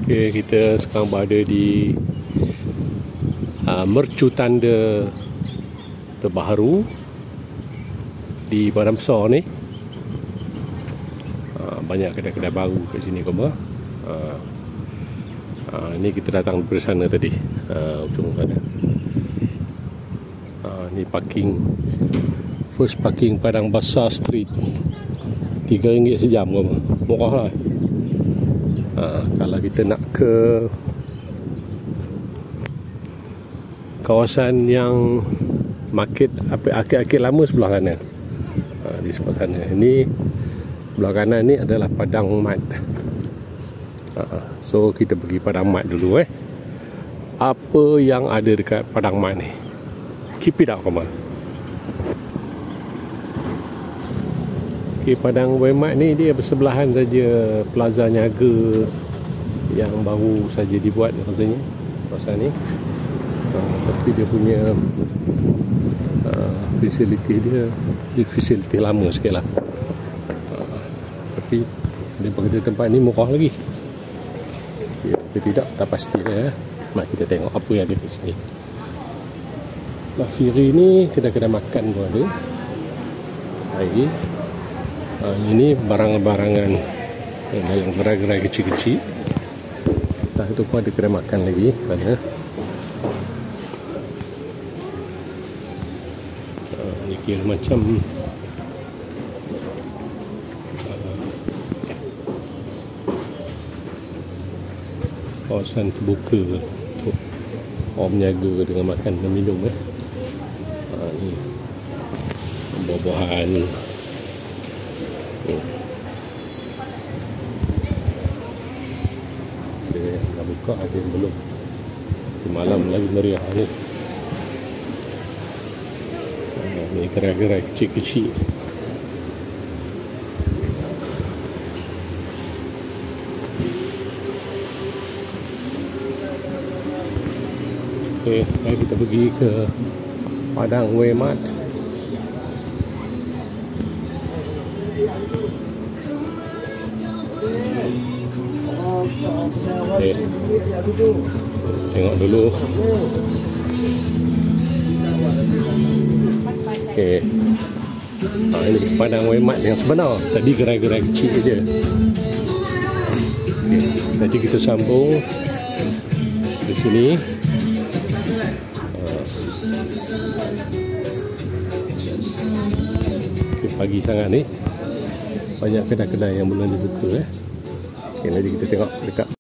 Okay, kita sekarang berada di Mercu Tanda terbaru di Padang Besar ni. Banyak kedai-kedai baru kat sini koma. Ni kita datang dari sana tadi, ujung sana. Ni parking, first parking Padang Besar Street, RM3 sejam koma, murah lah. Kalau kita nak ke kawasan yang market akid lama sebelah kanan, di sebelah kanan ini, sebelah kanan ni adalah Padang Mat. So kita pergi Padang Mat dulu. Apa yang ada dekat Padang Mat ni? Keep it up, come on. Okay, Padang Mat ni dia bersebelahan saja Plaza Niaga yang baru saja dibuat rasanya kawasan ni. Tapi dia punya fasiliti dia fasiliti lama sikit lah. Tapi daripada tempat ni murah lagi. Tapi tidak, tak pasti ya. Mari kita tengok apa yang ada di sini. Belah kiri ni kedai-kedai makan pun ada. Lagi ini barang-barangan dalam gerai-gerai kecil-kecil. Entah itu pun ada kedai makan lagi. Ada. Ini kira macam kawasan terbuka untuk orang menjaga dengan makan dan minum. Ni buah-buahan. Ada yang dah buka, ada yang belum. Malam lagi meriah ni. Ni gerai-gerai kecil-kecil. Okay, mari kita pergi ke Padang Mat. Okay, tengok dulu. Okay, ini Padang Mat yang sebenar. Tadi gerai-gerai kecil je. Okay, nanti kita sambung di sini. Okay, pagi sangat ni banyak kedai-kedai yang belum dibuka. Okay, nanti kita tengok dekat